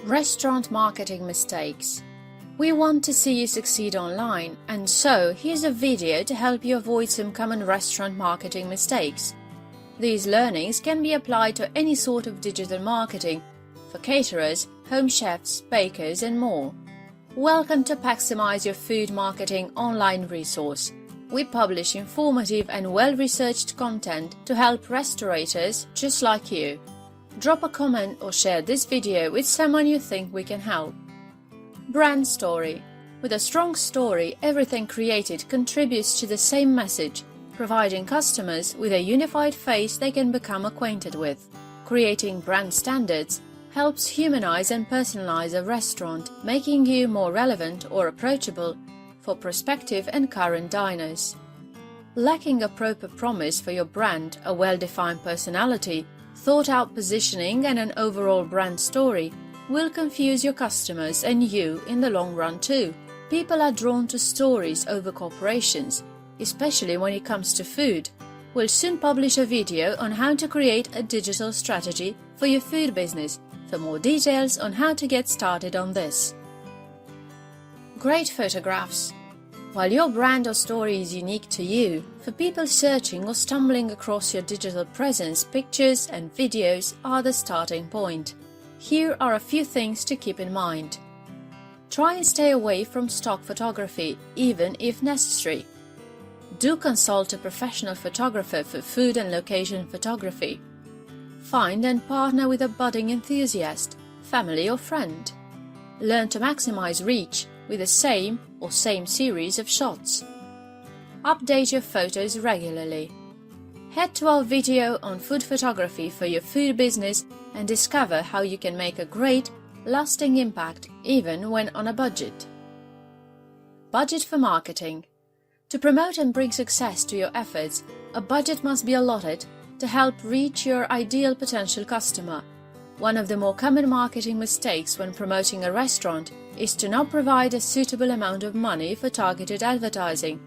Restaurant marketing mistakes. We want to see you succeed online, and so here's a video to help you avoid some common restaurant marketing mistakes. These learnings can be applied to any sort of digital marketing for caterers, home chefs, bakers, and more. Welcome to Paximise, your food marketing online resource. We publish informative and well-researched content to help restaurateurs just like you. Drop a comment or share this video with someone you think we can help. Brand story. With a strong story, everything created contributes to the same message, providing customers with a unified face they can become acquainted with. Creating brand standards helps humanize and personalize a restaurant, making you more relevant or approachable for prospective and current diners. Lacking a proper promise for your brand, a well-defined personality, thought-out positioning and an overall brand story will confuse your customers and you in the long run too. People are drawn to stories over corporations, especially when it comes to food. We'll soon publish a video on how to create a digital strategy for your food business. For more details on how to get started on this. Great photographs. While your brand or story is unique to you, for people searching or stumbling across your digital presence, pictures and videos are the starting point. Here are a few things to keep in mind. Try and stay away from stock photography, even if necessary. Do consult a professional photographer for food and location photography. Find and partner with a budding enthusiast, family or friend. Learn to maximize reach with the same series of shots. Update your photos regularly. Head to our video on food photography for your food business and discover how you can make a great, lasting impact even when on a budget. Budget for marketing. To promote and bring success to your efforts, a budget must be allotted to help reach your ideal potential customer. One of the more common marketing mistakes when promoting a restaurant is to not provide a suitable amount of money for targeted advertising.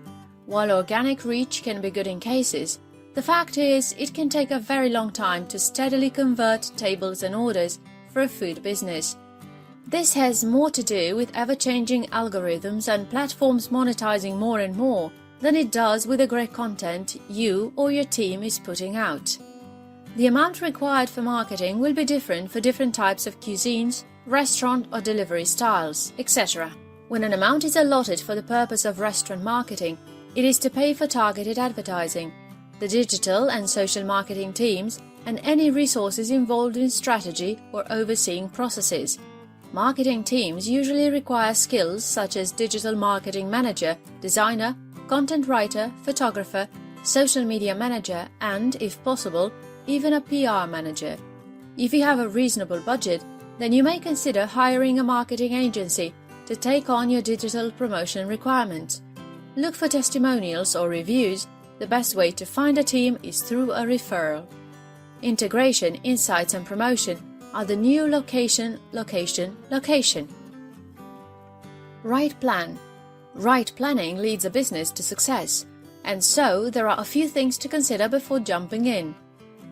While organic reach can be good in cases, the fact is it can take a very long time to steadily convert tables and orders for a food business. This has more to do with ever-changing algorithms and platforms monetizing more and more than it does with the great content you or your team is putting out. The amount required for marketing will be different for different types of cuisines, restaurant or delivery styles, etc. When an amount is allotted for the purpose of restaurant marketing, it is to pay for targeted advertising, the digital and social marketing teams, and any resources involved in strategy or overseeing processes. Marketing teams usually require skills such as digital marketing manager, designer, content writer, photographer, social media manager, and, if possible, even a PR manager. If you have a reasonable budget, then you may consider hiring a marketing agency to take on your digital promotion requirements. Look for testimonials or reviews. The best way to find a team is through a referral. Integration, insights and promotion are the new location. Right plan. Right planning leads a business to success, and so there are a few things to consider before jumping in.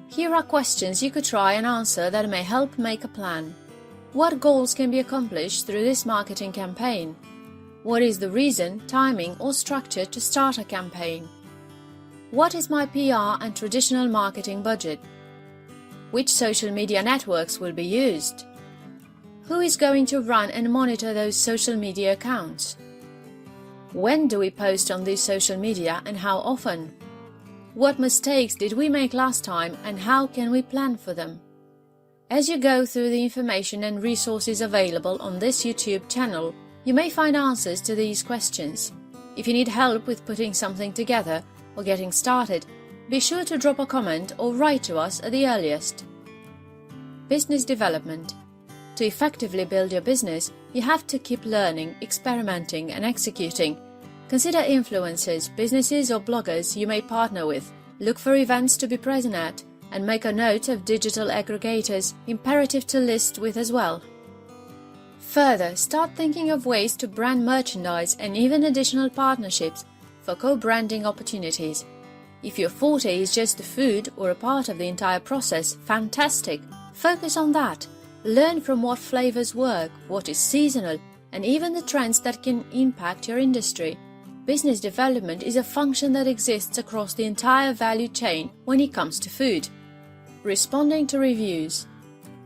Here are questions you could try and answer that may help make a plan. What goals can be accomplished through this marketing campaign? What is the reason, timing or structure to start a campaign? What is my PR and traditional marketing budget? Which social media networks will be used? Who is going to run and monitor those social media accounts? When do we post on these social media and how often? What mistakes did we make last time and how can we plan for them? As you go through the information and resources available on this YouTube channel, you may find answers to these questions. If you need help with putting something together or getting started, be sure to drop a comment or write to us at the earliest. Business development. To effectively build your business, you have to keep learning, experimenting and executing. Consider influencers, businesses or bloggers you may partner with. Look for events to be present at and make a note of digital aggregators imperative to list with as well. Further, start thinking of ways to brand merchandise and even additional partnerships for co-branding opportunities. If your forte is just the food or a part of the entire process, fantastic! Focus on that. Learn from what flavors work, what is seasonal, and even the trends that can impact your industry. Business development is a function that exists across the entire value chain when it comes to food. Responding to reviews.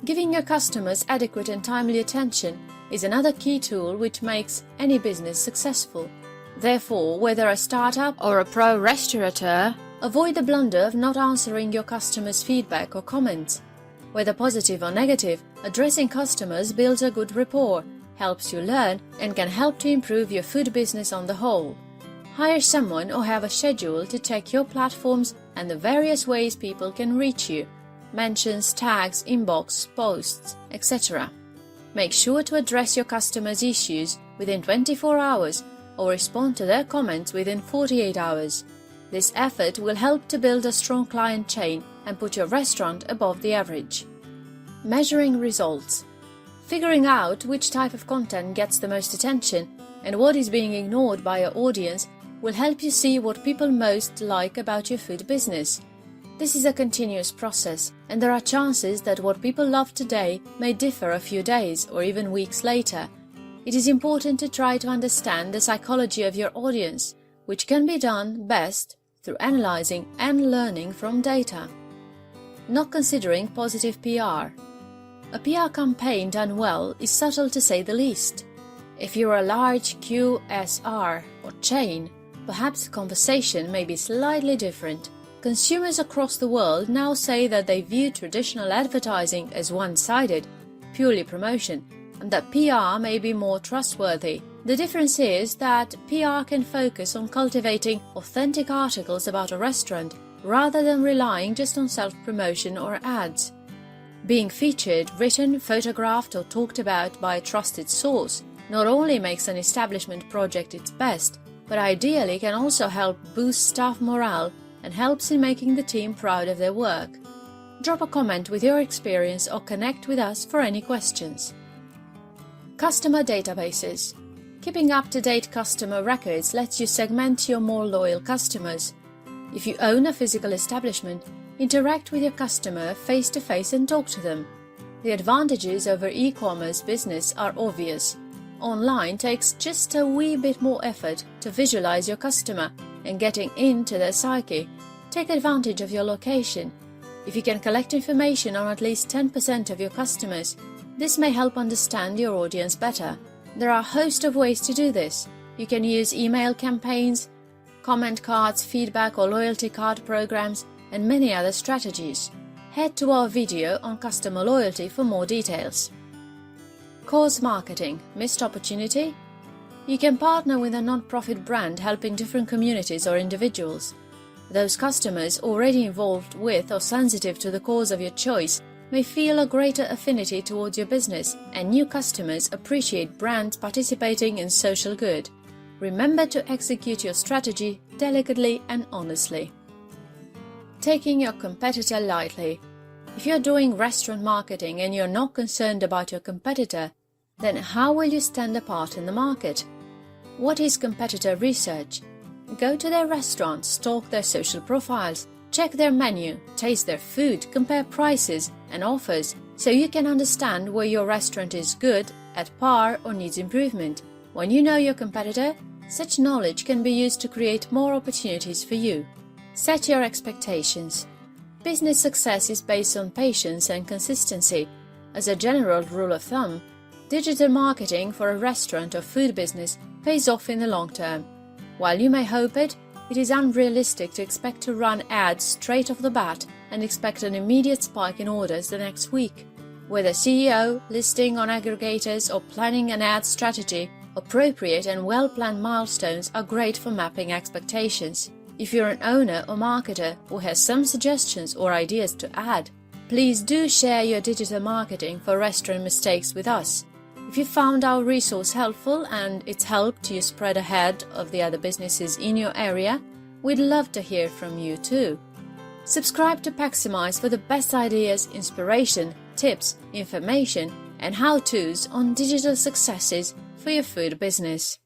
Giving your customers adequate and timely attention is another key tool which makes any business successful. Therefore, whether a startup or a pro restaurateur, avoid the blunder of not answering your customers' feedback or comments. Whether positive or negative, addressing customers builds a good rapport, helps you learn, and can help to improve your food business on the whole. Hire someone or have a schedule to check your platforms and the various ways people can reach you. Mentions, tags, inbox, posts, etc. Make sure to address your customers' issues within 24 hours or respond to their comments within 48 hours. This effort will help to build a strong client chain and put your restaurant above the average. Measuring results. Figuring out which type of content gets the most attention and what is being ignored by your audience will help you see what people most like about your food business. This is a continuous process, and there are chances that what people love today may differ a few days or even weeks later. It is important to try to understand the psychology of your audience, which can be done best through analyzing and learning from data. Not considering positive PR. A PR campaign done well is subtle to say the least. If you're a large QSR or chain, perhaps the conversation may be slightly different. Consumers across the world now say that they view traditional advertising as one-sided, purely promotion, and that PR may be more trustworthy. The difference is that PR can focus on cultivating authentic articles about a restaurant rather than relying just on self-promotion or ads. Being featured, written, photographed, or talked about by a trusted source not only makes an establishment project its best, but ideally can also help boost staff morale and helps in making the team proud of their work. Drop a comment with your experience or connect with us for any questions. Customer databases. Keeping up-to-date customer records lets you segment your more loyal customers. If you own a physical establishment, interact with your customer face-to-face and talk to them. The advantages over e-commerce business are obvious. Online takes just a wee bit more effort to visualize your customer and getting into their psyche. Take advantage of your location. If you can collect information on at least 10% of your customers, this may help understand your audience better. There are a host of ways to do this. You can use email campaigns, comment cards, feedback or loyalty card programs, and many other strategies. Head to our video on customer loyalty for more details. Cause marketing. Missed opportunity? You can partner with a non-profit brand helping different communities or individuals. Those customers already involved with or sensitive to the cause of your choice may feel a greater affinity towards your business, and new customers appreciate brands participating in social good. Remember to execute your strategy delicately and honestly. Taking your competitor lightly. If you're doing restaurant marketing and you're not concerned about your competitor, then how will you stand apart in the market? What is competitor research? Go to their restaurants, stalk their social profiles, check their menu, taste their food, compare prices and offers so you can understand where your restaurant is good, at par or needs improvement. When you know your competitor, such knowledge can be used to create more opportunities for you. Set your expectations. Business success is based on patience and consistency. As a general rule of thumb, digital marketing for a restaurant or food business pays off in the long term. While you may hope it, it is unrealistic to expect to run ads straight off the bat and expect an immediate spike in orders the next week. Whether SEO, listing on aggregators, or planning an ad strategy, appropriate and well-planned milestones are great for mapping expectations. If you're an owner or marketer who has some suggestions or ideas to add, please do share your digital marketing for restaurant mistakes with us. If you found our resource helpful and it's helped you spread ahead of the other businesses in your area, we'd love to hear from you too. Subscribe to Paximise for the best ideas, inspiration, tips, information, and how-tos on digital successes for your food business.